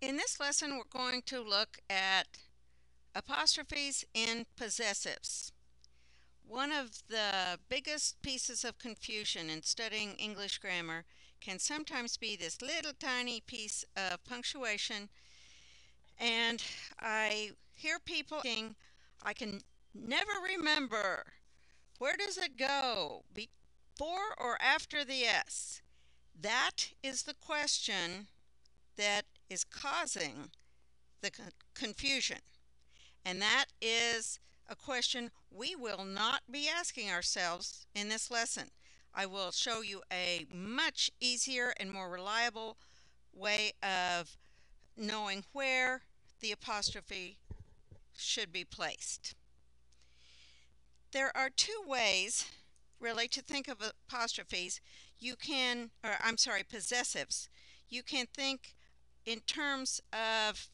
In this lesson, we're going to look at apostrophes in possessives. One of the biggest pieces of confusion in studying English grammar can sometimes be this little tiny piece of punctuation, and I hear people saying, I can never remember. Where does it go? Before or after the S? That is the question that is causing the confusion. And that is a question we will not be asking ourselves in this lesson. I will show you a much easier and more reliable way of knowing where the apostrophe should be placed. There are two ways really to think of apostrophes. Possessives. You can think in terms of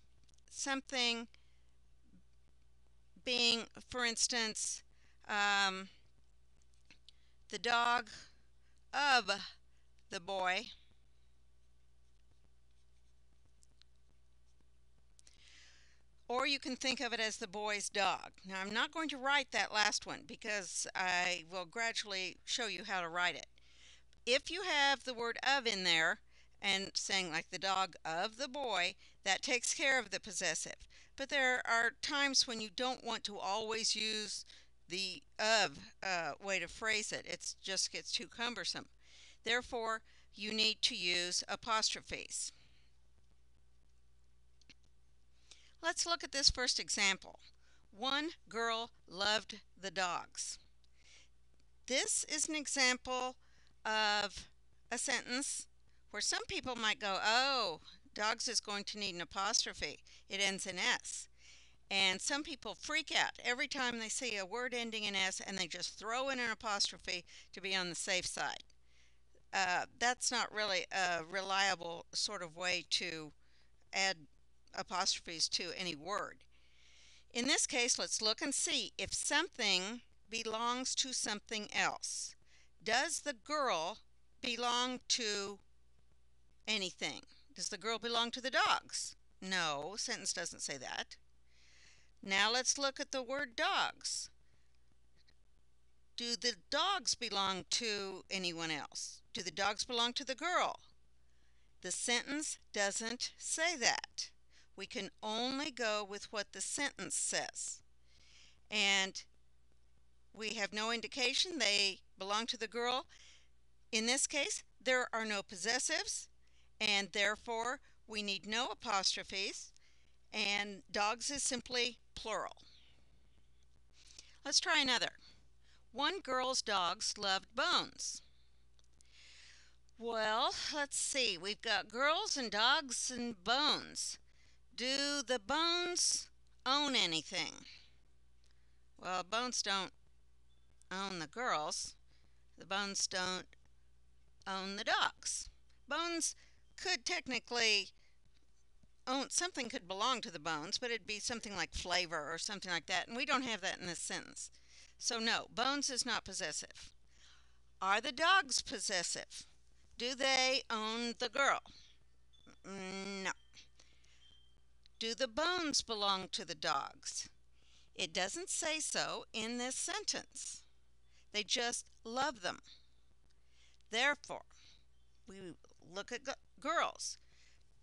something being, for instance, um, the dog of the boy, or you can think of it as the boy's dog. Now, I'm not going to write that last one because I will gradually show you how to write it. If you have the word of in there and saying like the dog of the boy, that takes care of the possessive. But there are times when you don't want to always use the of way to phrase it. It just gets too cumbersome. Therefore, you need to use apostrophes. Let's look at this first example. One girl loved the dogs. This is an example of a sentence where some people might go, oh, dogs is going to need an apostrophe. It ends in S. And some people freak out every time they see a word ending in S and they just throw in an apostrophe to be on the safe side. That's not really a reliable sort of way to add apostrophes to any word. In this case, let's look and see if something belongs to something else. Does the girl belong to anything? Does the girl belong to the dogs? No, sentence doesn't say that. Now let's look at the word dogs. Do the dogs belong to anyone else? Do the dogs belong to the girl? The sentence doesn't say that. We can only go with what the sentence says. And we have no indication they belong to the girl. In this case, there are no possessives, and therefore we need no apostrophes, and dogs is simply plural. Let's try another. One girl's dogs loved Bones. Well, let's see. We've got girls and dogs and Bones. Do the Bones own anything? Well, Bones don't own the girls. The Bones don't own the dogs. Bones could technically own something, could belong to the Bones, but it'd be something like flavor or something like that, and we don't have that in this sentence. So no, Bones is not possessive. Are the dogs possessive? Do they own the girl? No. Do the Bones belong to the dogs? It doesn't say so in this sentence. They just love them. Therefore, we look at girls.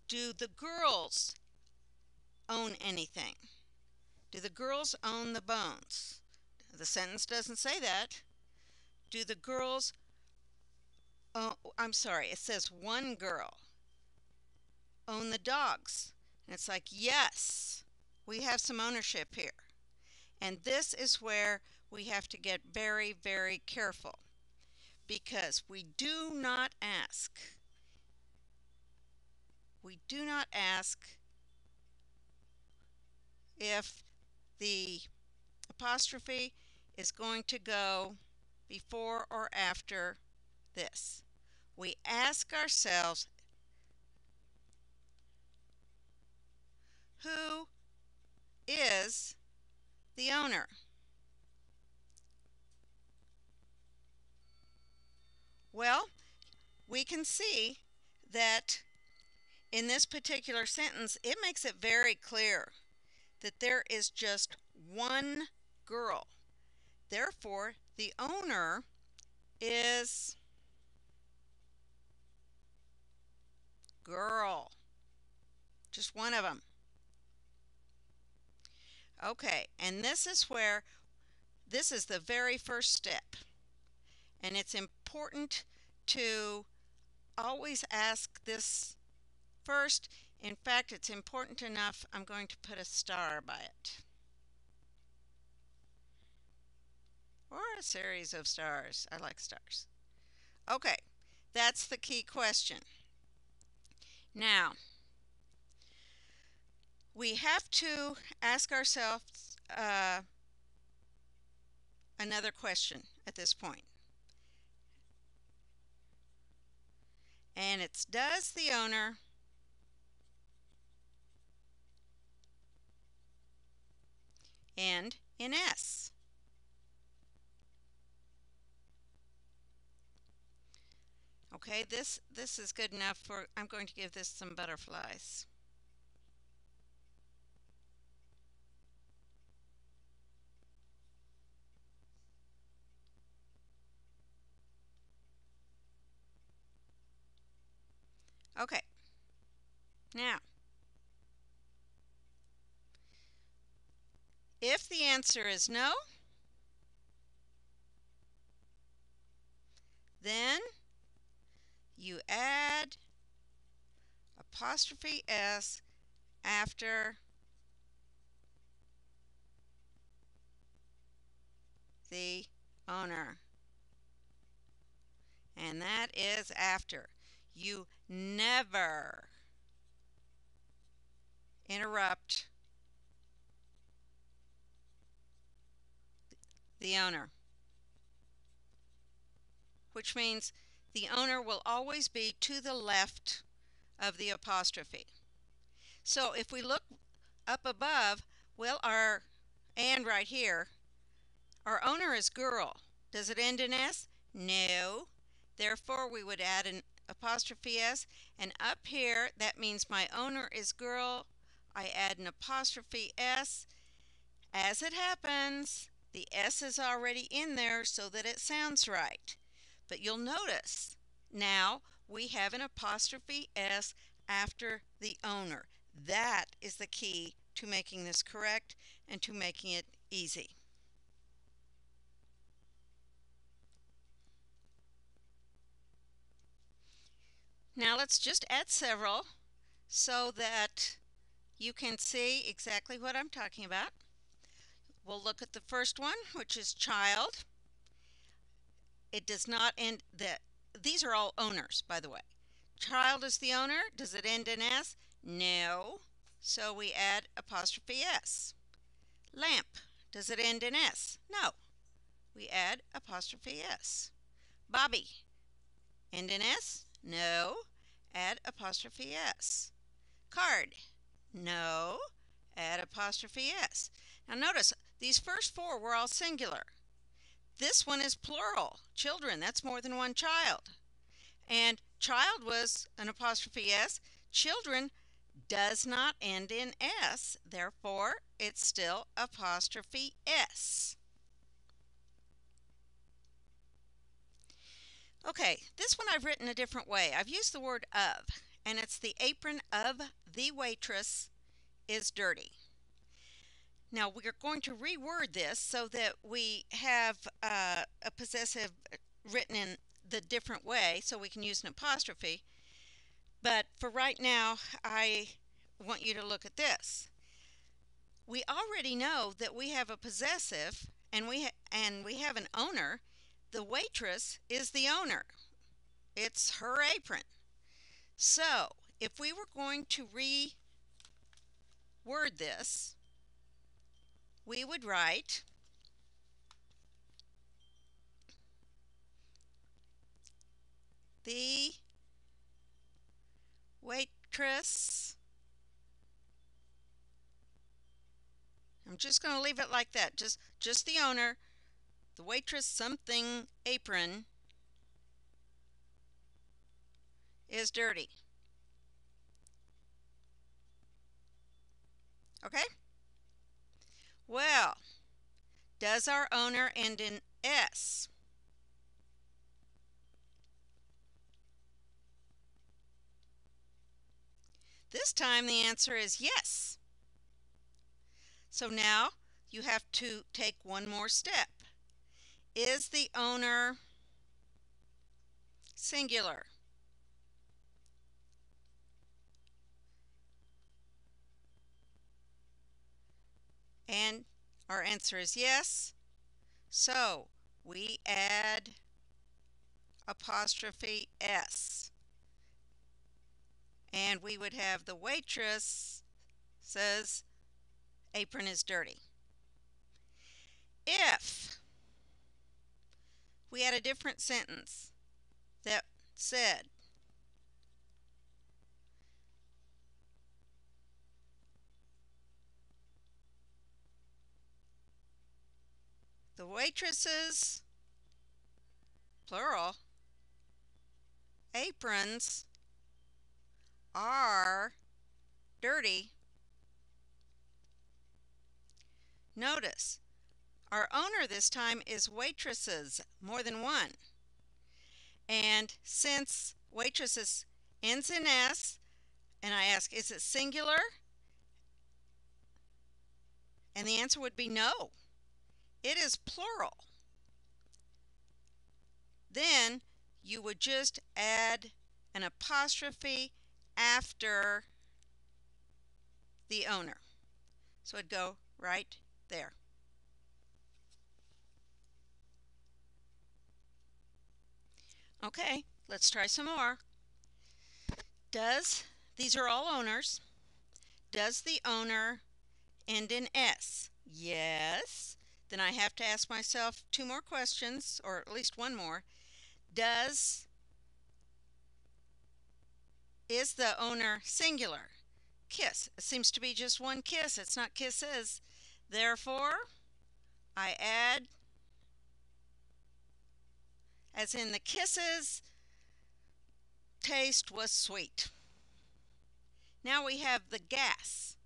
Do the girls own anything? Do the girls own the Bones? The sentence doesn't say that. Do the girls, oh, I'm sorry, it says one girl own the dogs. And it's like, yes, we have some ownership here. And this is where we have to get very, very careful because we do not ask if the apostrophe is going to go before or after this. We ask ourselves, who is the owner? Well, we can see that in this particular sentence, it makes it very clear that there is just one girl. Therefore, the owner is girl. Just one of them. Okay, and this is the very first step. And it's important to always ask this first. In fact, it's important enough, I'm going to put a star by it. Or a series of stars. I like stars. Okay, that's the key question. Now, we have to ask ourselves another question at this point. And it's, does the owner end in S? Okay, this is good enough for, I'm going to give this some butterflies. Okay, now, if the answer is no, then you add apostrophe S after the owner. And that is after. You never interrupt the owner, which means the owner will always be to the left of the apostrophe. So if we look up above, well, our and right here, our owner is girl. Does it end in S? No. Therefore, we would add an apostrophe S. And up here, that means my owner is girl. I add an apostrophe S. As it happens, the S is already in there so that it sounds right. But you'll notice now we have an apostrophe S after the owner. That is the key to making this correct and to making it easy. Now let's just add several so that you can see exactly what I'm talking about. We'll look at the first one, which is child. It does not end, these are all owners, by the way. Child is the owner. Does it end in S? No. So we add apostrophe S. Lamp. Does it end in S? No. We add apostrophe S. Bobby. End in S? No. Add apostrophe S. Card. No. Add apostrophe S. Now notice, these first four were all singular. This one is plural. Children, that's more than one child. And child was an apostrophe S. Children does not end in S, therefore it's still apostrophe S. Okay, this one I've written a different way. I've used the word of, and it's the apron of the waitress is dirty. Now we're going to reword this so that we have a possessive written in the different way so we can use an apostrophe. But for right now, I want you to look at this. We already know that we have a possessive and we have an owner. The waitress is the owner. It's her apron. So, if we were going to reword this, we would write the waitress. I'm just going to leave it like that. Just the owner, the waitress something apron is dirty. Okay? Well, does our owner end in S? This time the answer is yes. So now you have to take one more step. Is the owner singular? And our answer is yes. So we add apostrophe S. And we would have the waitress says apron is dirty. If we had a different sentence that said the waitresses, plural, aprons are dirty. Notice our owner this time is waitresses, more than one. And since waitresses ends in S, and I ask, is it singular? And the answer would be no. It is plural. Then you would just add an apostrophe after the owner. So it'd go right there. Okay, let's try some more. These are all owners. Does the owner end in S? Yes. Then I have to ask myself two more questions, or at least one more. Is the owner singular? Kiss. It seems to be just one kiss. It's not kisses. Therefore, I add, as in the kisses, taste was sweet. Now we have the gas.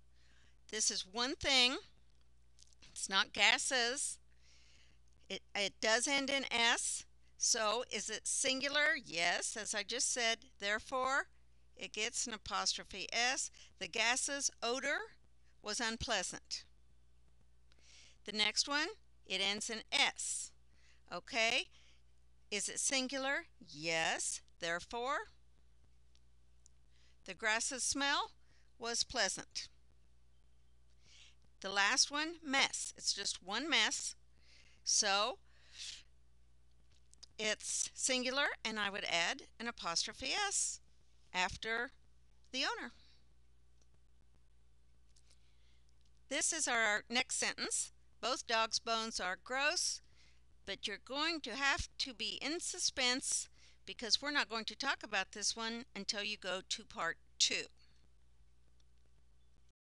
This is one thing. It's not gases. It does end in S. So is it singular? Yes, as I just said. Therefore, it gets an apostrophe S. The gas's odor was unpleasant. The next one, it ends in S. Okay, is it singular? Yes. Therefore, the grass's smell was pleasant. The last one, mess. It's just one mess. So it's singular, and I would add an apostrophe S after the owner. This is our next sentence. Both dogs' bones are gross, but you're going to have to be in suspense because we're not going to talk about this one until you go to part 2.